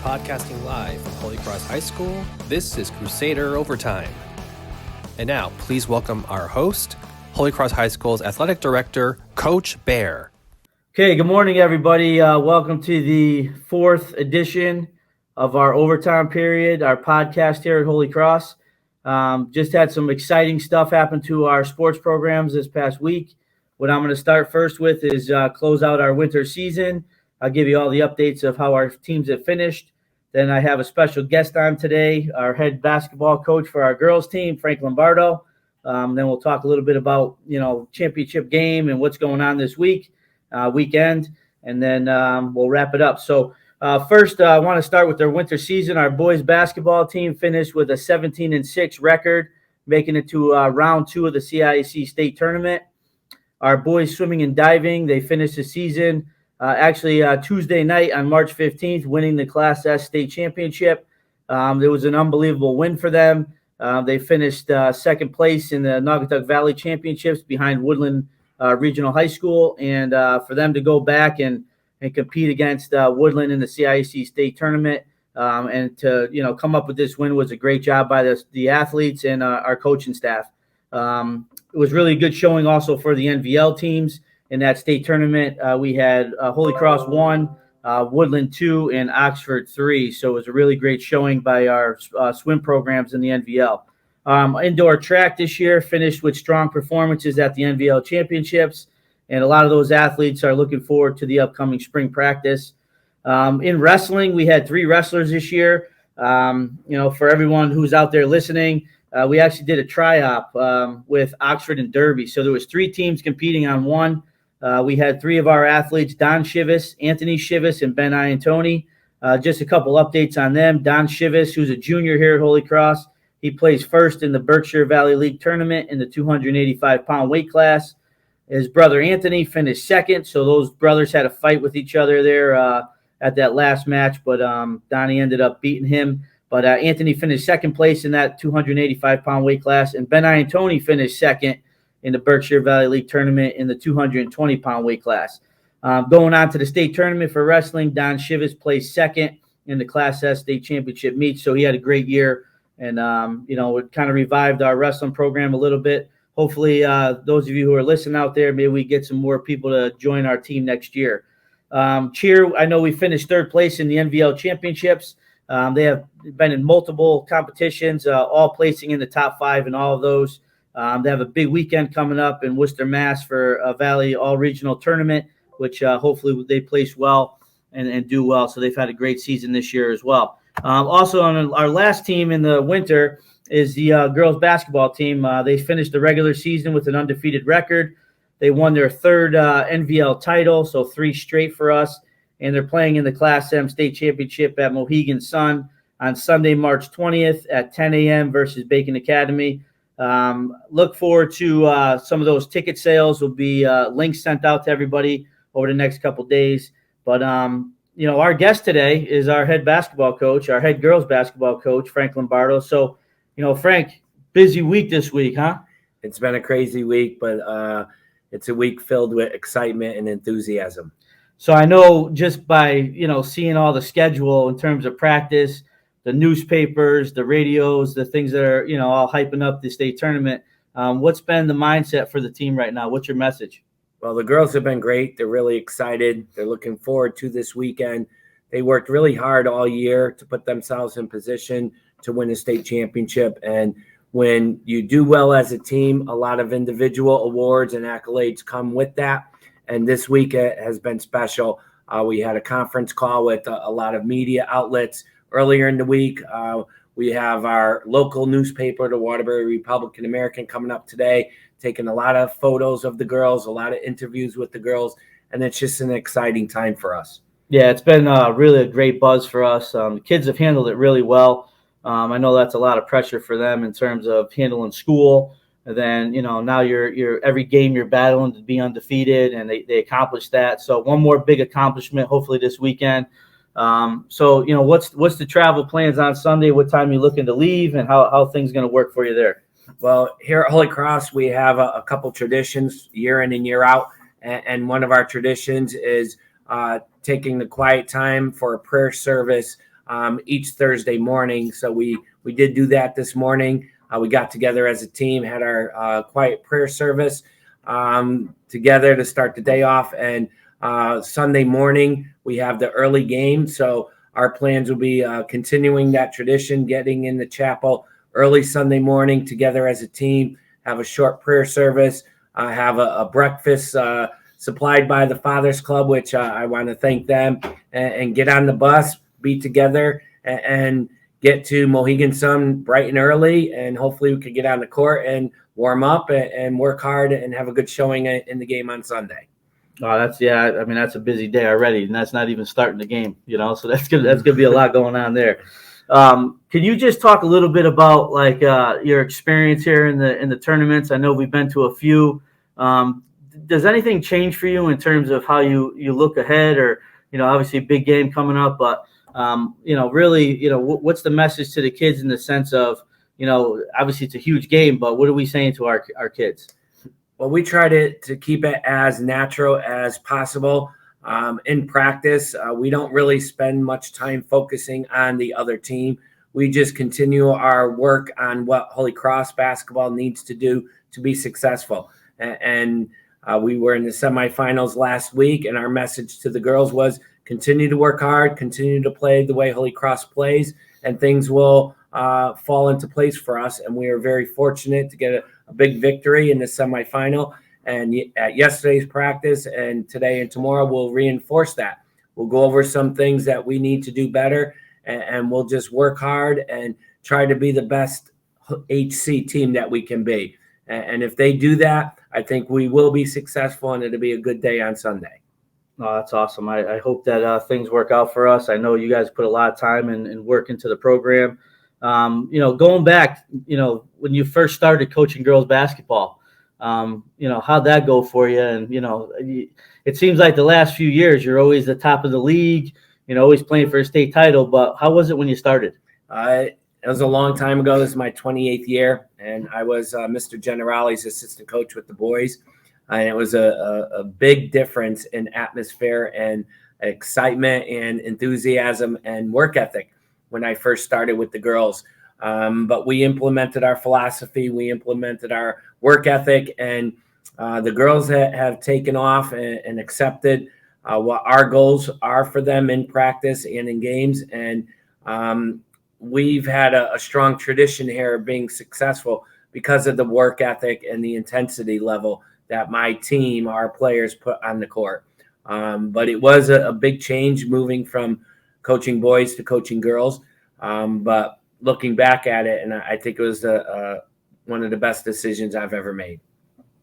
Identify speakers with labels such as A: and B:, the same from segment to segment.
A: Podcasting live from Holy Cross High School, this is Crusader Overtime. And now, please welcome our host, Holy Cross High School's Athletic Director, Coach Bear.
B: Okay, good morning, everybody. Welcome to the fourth edition of our overtime period, our podcast here at Holy Cross. Just had some exciting stuff happen to our sports programs this past week. What I'm going to start first with is close out our winter season. I'll give you all the updates of how our teams have finished. Then I have a special guest on today, our head basketball coach for our girls team, Frank Lombardo. Then we'll talk a little bit about, championship game and what's going on this weekend, and then we'll wrap it up. So first, I want to start with their winter season. Our boys basketball team finished with a 17-6 record, making it to round 2 of the CIAC state tournament. Our boys swimming and diving, they finished the season Tuesday night on March 15th, winning the Class S state championship. It was an unbelievable win for them. They finished second place in the Naugatuck Valley Championships behind Woodland Regional High School, and for them to go back and compete against Woodland in the CIAC state tournament and to come up with this win was a great job by the athletes and our coaching staff. It was really good showing also for the NVL teams in that state tournament. We had Holy Cross 1, Woodland 2, and Oxford 3. So it was a really great showing by our swim programs in the NVL. Indoor track this year finished with strong performances at the NVL championships, and a lot of those athletes are looking forward to the upcoming spring practice. In wrestling, we had 3 wrestlers this year. For everyone who's out there listening, we actually did a try-op with Oxford and Derby. So there was 3 teams competing on one. We had 3 of our athletes, Don Shivas, Anthony Shivas, and Ben Iantoni. Just a couple updates on them. Don Shivas, who's a junior here at Holy Cross, he plays first in the Berkshire Valley League tournament in the 285-pound weight class. His brother Anthony finished second, so those brothers had a fight with each other there at that last match, but Donnie ended up beating him. But Anthony finished second place in that 285-pound weight class, and Ben Iantoni finished second in the Berkshire Valley League tournament in the 220-pound weight class. Going on to the state tournament for wrestling, Don Shivas placed second in the Class S state championship meet, so he had a great year, and it kind of revived our wrestling program a little bit. Hopefully, those of you who are listening out there, maybe we get some more people to join our team next year. Cheer, I know we finished third place in the NVL championships. They have been in multiple competitions, all placing in the top 5 in all of those. They have a big weekend coming up in Worcester, Mass for a Valley All-Regional Tournament, which hopefully they place well and do well. So they've had a great season this year as well. Also on our last team in the winter is the girls basketball team. They finished the regular season with an undefeated record. They won their 3rd NVL title, so 3 straight for us. And they're playing in the Class M state championship at Mohegan Sun on Sunday, March 20th at 10 a.m. versus Bacon Academy. Look forward to some of those ticket sales. Will be links sent out to everybody over the next couple days. But, our guest today is our head basketball coach, our head girls basketball coach, Frank Lombardo. So, Frank, busy week this week, huh?
C: It's been a crazy week, but it's a week filled with excitement and enthusiasm.
B: So I know just by, seeing all the schedule in terms of practice, the newspapers, the radios, the things that are, all hyping up the state tournament, what's been the mindset for the team right now? What's your message?
C: Well, the girls have been great. They're really excited. They're looking forward to this weekend. They worked really hard all year to put themselves in position to win a state championship. And when you do well as a team, a lot of individual awards and accolades come with that. And this week has been special. We had a conference call with a lot of media outlets earlier in the week. We have our local newspaper, the Waterbury Republican American, coming up today, taking a lot of photos of the girls, a lot of interviews with the girls, and it's just an exciting time for us.
B: Yeah, it's been really a great buzz for us. The kids have handled it really well. I know that's a lot of pressure for them in terms of handling school. And then, now you're every game you're battling to be undefeated, and they accomplished that. So one more big accomplishment, hopefully this weekend. What's the travel plans on Sunday? What time are you looking to leave, and how things going to work for you there?
C: Well, here at Holy Cross, we have a couple traditions year in and year out. And one of our traditions is taking the quiet time for a prayer service each Thursday morning. So we did do that this morning. We got together as a team, had our quiet prayer service together to start the day off. And Sunday morning, we have the early game. So our plans will be continuing that tradition, getting in the chapel early Sunday morning together as a team, have a short prayer service, have a breakfast supplied by the Fathers Club, which I want to thank them, and get on the bus, be together, and get to Mohegan Sun bright and early, and hopefully we could get on the court and warm up and work hard and have a good showing in the game on Sunday.
B: Oh, that's a busy day already, and that's not even starting the game, so that's gonna be a lot going on there. Can you just talk a little bit about like your experience here in the tournaments? I know we've been to a few. Does anything change for you in terms of how you look ahead, or obviously big game coming up, but really, what's the message to the kids in the sense of, obviously it's a huge game, but what are we saying to our kids?
C: Well, we try to keep it as natural as possible. In practice, we don't really spend much time focusing on the other team. We just continue our work on what Holy Cross basketball needs to do to be successful. And we were in the semifinals last week, and our message to the girls was continue to work hard, continue to play the way Holy Cross plays, and things will fall into place for us. And we are very fortunate to get a big victory in the semifinal. And at yesterday's practice and today and tomorrow, we'll reinforce that. We'll go over some things that we need to do better, and we'll just work hard and try to be the best HC team that we can be. And if they do that, I think we will be successful, and it'll be a good day on Sunday.
B: Oh, that's awesome. I hope that things work out for us. I know you guys put a lot of time and work into the program. Going back, when you first started coaching girls basketball, how'd that go for you? And, it seems like the last few years, you're always the top of the league, always playing for a state title. But how was it when you started?
C: It was a long time ago. This is my 28th year, and I was Mr. Generali's assistant coach with the boys. And it was a big difference in atmosphere and excitement and enthusiasm and work ethic when I first started with the girls. But we implemented our philosophy. We implemented our work ethic, and the girls have taken off and accepted what our goals are for them in practice and in games. And we've had a strong tradition here of being successful because of the work ethic and the intensity level that my team, our players, put on the court. But it was a big change moving from coaching boys to coaching girls. But looking back at it, and I think it was one of the best decisions I've ever made.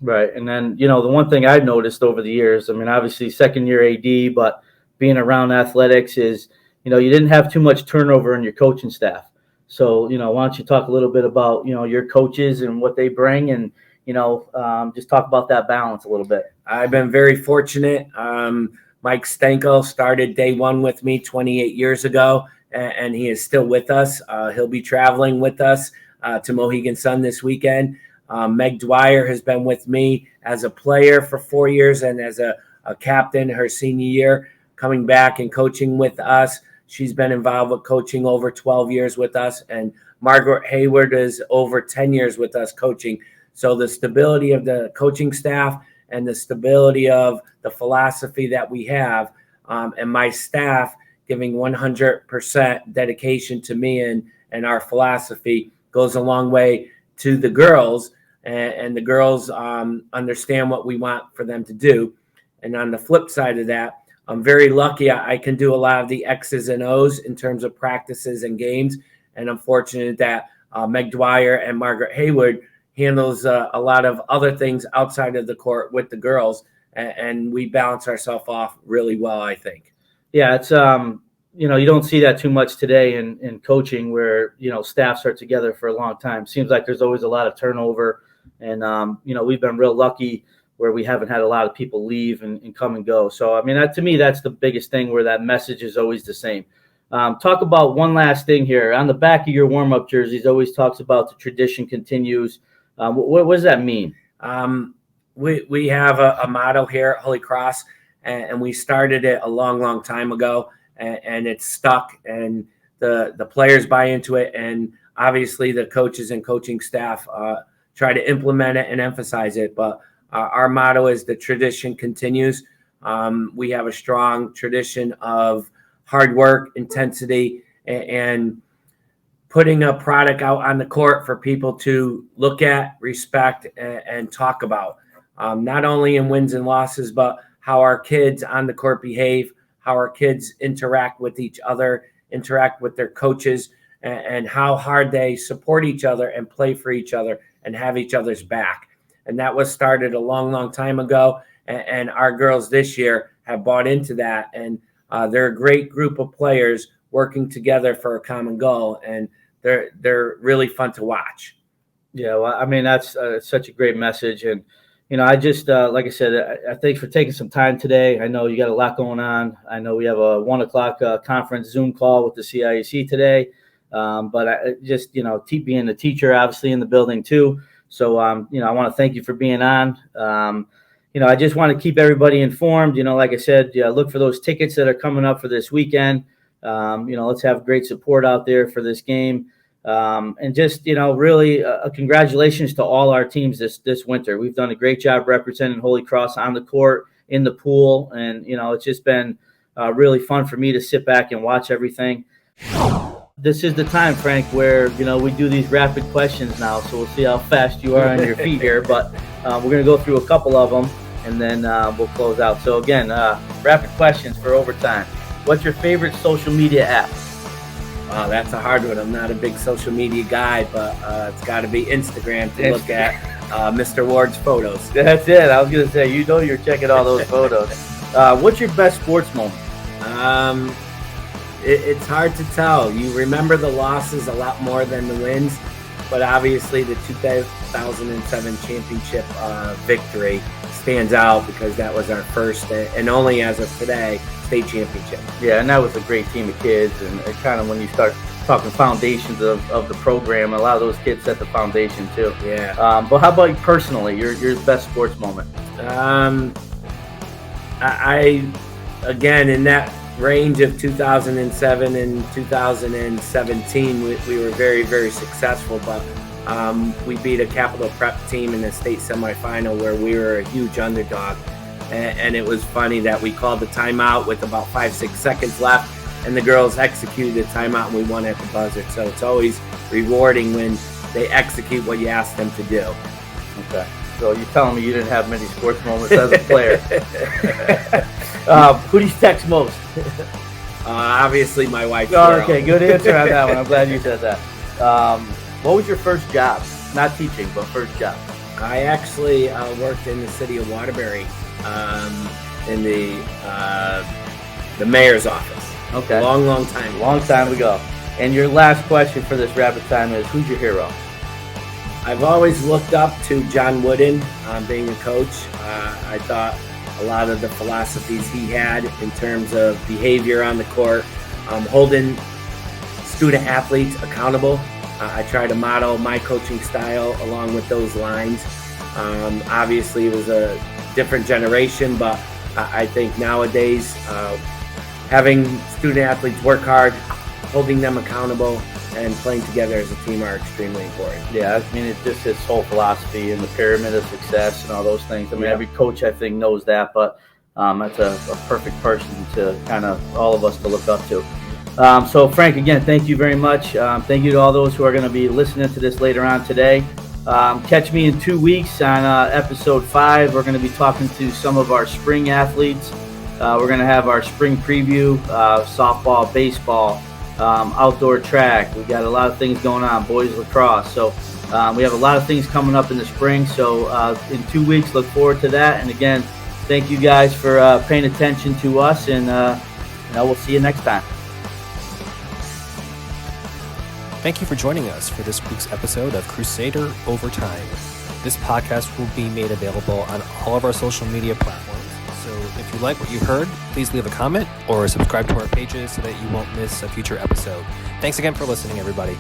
B: Right. And then, the one thing I've noticed over the years, obviously second year AD, but being around athletics is, you didn't have too much turnover in your coaching staff. So, why don't you talk a little bit about, your coaches and what they bring, and, just talk about that balance a little bit.
C: I've been very fortunate. Mike Stanko started day one with me 28 years ago, and he is still with us. He'll be traveling with us to Mohegan Sun this weekend. Meg Dwyer has been with me as a player for 4 years and as a captain her senior year, coming back and coaching with us. She's been involved with coaching over 12 years with us. And Margaret Hayward is over 10 years with us coaching. So the stability of the coaching staff and the stability of the philosophy that we have, and my staff giving 100% dedication to me and our philosophy goes a long way to the girls. And the girls understand what we want for them to do. And on the flip side of that, I'm very lucky. I can do a lot of the X's and O's in terms of practices and games. And I'm fortunate that Meg Dwyer and Margaret Hayward handles a lot of other things outside of the court with the girls. And we balance ourselves off really well, I think.
B: Yeah, it's, you don't see that too much today in coaching where, staffs are together for a long time. Seems like there's always a lot of turnover. And, we've been real lucky where we haven't had a lot of people leave and come and go. So, to me, that's the biggest thing, where that message is always the same. Talk about one last thing here. On the back of your warm-up jerseys, always talks about the tradition continues. What does that mean?
C: We have a motto here at Holy Cross, and we started it a long, long time ago, and it's stuck. And the players buy into it, and obviously the coaches and coaching staff try to implement it and emphasize it. But our motto is the tradition continues. We have a strong tradition of hard work, intensity, and putting a product out on the court for people to look at, respect, and talk about. Not only in wins and losses, but how our kids on the court behave, how our kids interact with each other, interact with their coaches, and how hard they support each other and play for each other and have each other's back. And that was started a long, long time ago. And our girls this year have bought into that. And they're a great group of players working together for a common goal. And they're really fun to watch.
B: Yeah, well, I mean, that's such a great message. And, I just, like I said, thanks for taking some time today. I know you got a lot going on. I know we have a 1:00 conference Zoom call with the CIAC today. But I just, being a teacher, obviously in the building too. So, I want to thank you for being on. I just want to keep everybody informed. Like I said, look for those tickets that are coming up for this weekend. Let's have great support out there for this game. And just, really congratulations to all our teams this winter. We've done a great job representing Holy Cross on the court, in the pool. And, it's just been really fun for me to sit back and watch everything. This is the time, Frank, where, we do these rapid questions now. So we'll see how fast you are on your feet here. But we're going to go through a couple of them, and then we'll close out. So, again, rapid questions for overtime. What's your favorite social media app?
C: That's a hard one. I'm not a big social media guy, but it's got to be Instagram to look at Mr. Ward's photos.
B: That's it. I was going to say, you're checking all those photos. What's your best sports moment?
C: It's hard to tell. You remember the losses a lot more than the wins, but obviously the 2007 championship victory stands out because that was our first and only as of today state championship.
B: Yeah, and that was a great team of kids, and kind of when you start talking foundations of the program, a lot of those kids set the foundation too.
C: Yeah.
B: But how about you personally, your best sports moment?
C: I again, in that range of 2007 and 2017, we were very, very successful, but we beat a Capital Prep team in the state semifinal where we were a huge underdog. And it was funny that we called the timeout with about 5-6 seconds left, and the girls executed the timeout and we won at the buzzer. So it's always rewarding when they execute what you ask them to do.
B: Okay. So you're telling me you didn't have many sports moments as a player. Who do you text most?
C: Obviously my wife.
B: Oh, okay, good answer on that one. I'm glad you said that. What was your first job? Not teaching, but first job.
C: I actually worked in the city of Waterbury in the mayor's office.
B: Okay.
C: Long time.
B: Long time ago. And your last question for this rapid time is, who's your hero?
C: I've always looked up to John Wooden being a coach. I thought a lot of the philosophies he had in terms of behavior on the court, holding student athletes accountable. I try to model my coaching style along with those lines. Obviously, it was a different generation, but I think nowadays having student athletes work hard, holding them accountable, and playing together as a team are extremely important.
B: Yeah, I mean, it's just his whole philosophy and the pyramid of success and all those things. I mean, every coach, I think, knows that, but that's a perfect person to kind of all of us to look up to. So, Frank, again, thank you very much. Thank you to all those who are going to be listening to this later on today. Catch me in 2 weeks on episode 5. We're going to be talking to some of our spring athletes. We're going to have our spring preview, softball, baseball, outdoor track. We got a lot of things going on, boys lacrosse. So we have a lot of things coming up in the spring. So in 2 weeks, look forward to that. And again, thank you guys for paying attention to us, and we'll see you next time.
A: Thank you for joining us for this week's episode of Crusader Overtime. This podcast will be made available on all of our social media platforms. So if you like what you heard, please leave a comment or subscribe to our pages so that you won't miss a future episode. Thanks again for listening, everybody.